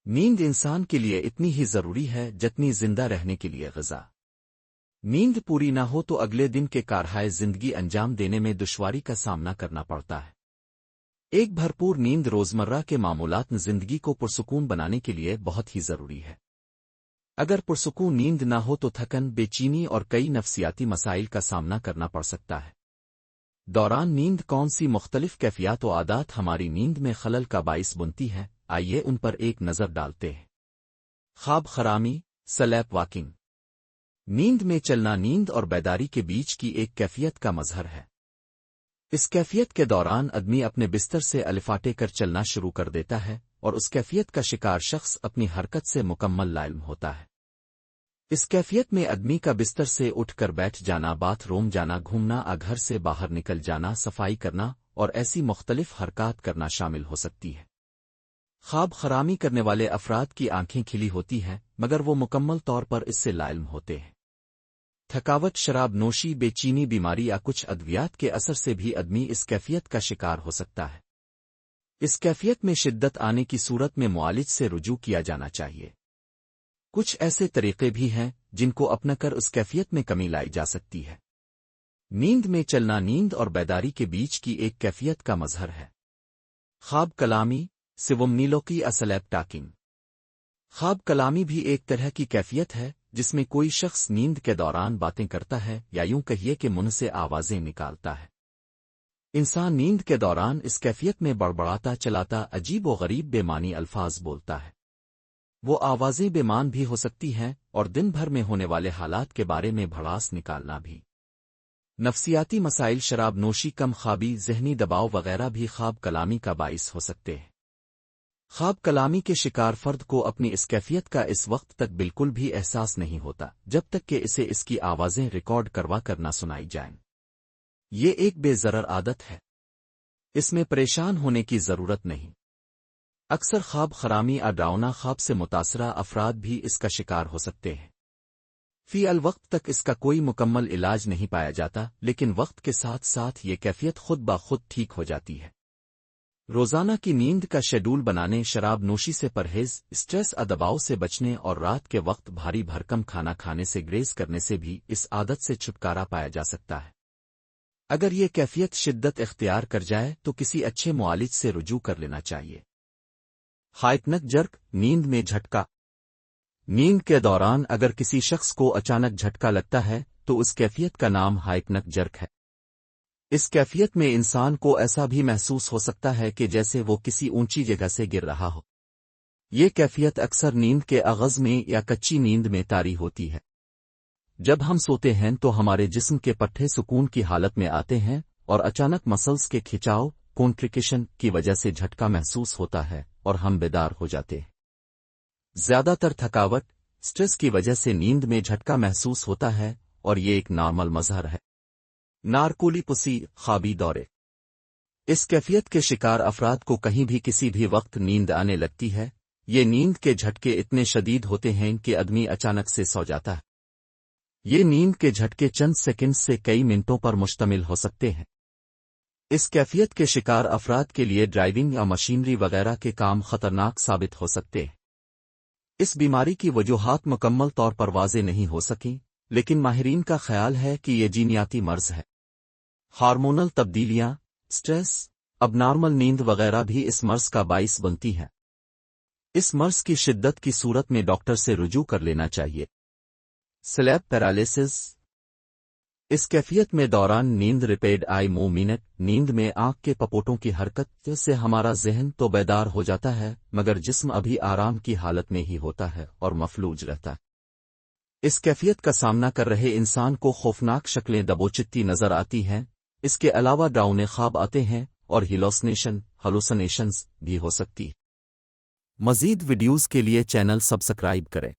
نیند انسان کے لیے اتنی ہی ضروری ہے جتنی زندہ رہنے کے لیے غذا۔ نیند پوری نہ ہو تو اگلے دن کے کارہائے زندگی انجام دینے میں دشواری کا سامنا کرنا پڑتا ہے۔ ایک بھرپور نیند روزمرہ کے معمولات زندگی کو پرسکون بنانے کے لیے بہت ہی ضروری ہے۔ اگر پرسکون نیند نہ ہو تو تھکن، بے چینی اور کئی نفسیاتی مسائل کا سامنا کرنا پڑ سکتا ہے۔ دوران نیند کون سی مختلف کیفیات و عادات ہماری نیند میں خلل کا باعث بنتی ہیں، آئیے ان پر ایک نظر ڈالتے ہیں۔ خواب خرامی، سلیپ واکنگ۔ نیند میں چلنا نیند اور بیداری کے بیچ کی ایک کیفیت کا مظہر ہے۔ اس کیفیت کے دوران آدمی اپنے بستر سے الفاٹے کر چلنا شروع کر دیتا ہے اور اس کیفیت کا شکار شخص اپنی حرکت سے مکمل لاعلم ہوتا ہے۔ اس کیفیت میں آدمی کا بستر سے اٹھ کر بیٹھ جانا، باتھ روم جانا، گھومنا، گھر سے باہر نکل جانا، صفائی کرنا اور ایسی مختلف حرکات کرنا شامل ہو سکتی ہے۔ خواب خرامی کرنے والے افراد کی آنکھیں کھلی ہوتی ہیں مگر وہ مکمل طور پر اس سے لاعلم ہوتے ہیں۔ تھکاوٹ، شراب نوشی، بے چینی، بیماری یا کچھ ادویات کے اثر سے بھی آدمی اس کیفیت کا شکار ہو سکتا ہے۔ اس کیفیت میں شدت آنے کی صورت میں معالج سے رجوع کیا جانا چاہیے۔ کچھ ایسے طریقے بھی ہیں جن کو اپنا کر اس کیفیت میں کمی لائی جا سکتی ہے۔ نیند میں چلنا نیند اور بیداری کے بیچ کی ایک کیفیت کا مظہر ہے۔ خواب کلامی، سوم نیلوکی اسلیپ ٹاکنگ۔ خواب کلامی بھی ایک طرح کی کیفیت ہے جس میں کوئی شخص نیند کے دوران باتیں کرتا ہے یا یوں کہیے کہ منہ سے آوازیں نکالتا ہے۔ انسان نیند کے دوران اس کیفیت میں بڑبڑاتا، چلاتا، عجیب و غریب بے معنی الفاظ بولتا ہے۔ وہ آوازیں بے مان بھی ہو سکتی ہیں اور دن بھر میں ہونے والے حالات کے بارے میں بھڑاس نکالنا بھی۔ نفسیاتی مسائل، شراب نوشی، کم خوابی، ذہنی دباؤ وغیرہ بھی خواب کلامی کا باعث ہو سکتے ہیں۔ خواب کلامی کے شکار فرد کو اپنی اس کیفیت کا اس وقت تک بالکل بھی احساس نہیں ہوتا جب تک کہ اسے اس کی آوازیں ریکارڈ کروا کر نہ سنائی جائیں۔ یہ ایک بے ضرر عادت ہے۔ اس میں پریشان ہونے کی ضرورت نہیں۔ اکثر خواب خرامی یا ڈراؤنا خواب سے متاثرہ افراد بھی اس کا شکار ہو سکتے ہیں۔ فی الوقت تک اس کا کوئی مکمل علاج نہیں پایا جاتا، لیکن وقت کے ساتھ ساتھ یہ کیفیت خود بخود ٹھیک ہو جاتی ہے۔ روزانہ کی نیند کا شیڈول بنانے، شراب نوشی سے پرہیز، اسٹریس دباؤ سے بچنے اور رات کے وقت بھاری بھرکم کھانا کھانے سے گریز کرنے سے بھی اس عادت سے چھٹکارا پایا جا سکتا ہے۔ اگر یہ کیفیت شدت اختیار کر جائے تو کسی اچھے معالج سے رجوع کر لینا چاہیے۔ ہائپنک جرک، نیند میں جھٹکا۔ نیند کے دوران اگر کسی شخص کو اچانک جھٹکا لگتا ہے تو اس کیفیت کا نام ہائپنک جرک ہے۔ اس کیفیت میں انسان کو ایسا بھی محسوس ہو سکتا ہے کہ جیسے وہ کسی اونچی جگہ سے گر رہا ہو۔ یہ کیفیت اکثر نیند کے آغاز میں یا کچی نیند میں طاری ہوتی ہے۔ جب ہم سوتے ہیں تو ہمارے جسم کے پٹھے سکون کی حالت میں آتے ہیں اور اچانک مسلز کے کھچاؤ، کونٹریکشن کی وجہ سے جھٹکا محسوس ہوتا ہے اور ہم بیدار ہو جاتے ہیں۔ زیادہ تر تھکاوٹ، سٹریس کی وجہ سے نیند میں جھٹکا محسوس ہوتا ہے اور یہ ایک نارمل مظہر ہے۔ نارکولی پسی، خوابی دورے۔ اس کیفیت کے شکار افراد کو کہیں بھی کسی بھی وقت نیند آنے لگتی ہے۔ یہ نیند کے جھٹکے اتنے شدید ہوتے ہیں کہ آدمی اچانک سے سو جاتا ہے۔ یہ نیند کے جھٹکے چند سیکنڈ سے کئی منٹوں پر مشتمل ہو سکتے ہیں۔ اس کیفیت کے شکار افراد کے لیے ڈرائیونگ یا مشینری وغیرہ کے کام خطرناک ثابت ہو سکتے ہیں۔ اس بیماری کی وجوہات مکمل طور پر واضح نہیں ہو سکیں، لیکن ماہرین کا خیال ہے کہ یہ جینیاتی مرض ہے۔ ہارمونل تبدیلیاں، سٹریس، اب نارمل نیند وغیرہ بھی اس مرض کا باعث بنتی ہیں۔ اس مرض کی شدت کی صورت میں ڈاکٹر سے رجوع کر لینا چاہیے۔ Slip paralysis. اس کیفیت میں دوران نیند ریپیڈ آئی موومنٹ، نیند میں آنکھ کے پپوٹوں کی حرکت سے ہمارا ذہن تو بیدار ہو جاتا ہے مگر جسم ابھی آرام کی حالت میں ہی ہوتا ہے اور مفلوج رہتا ہے۔ اس کیفیت کا سامنا کر رہے انسان کو خوفناک شکلیں دبوچتی نظر آتی ہیں۔ اس کے علاوہ ڈراؤنے خواب آتے ہیں اور ہلوسینیشنز بھی ہو سکتی۔ مزید ویڈیوز کے لیے چینل سبسکرائب کریں۔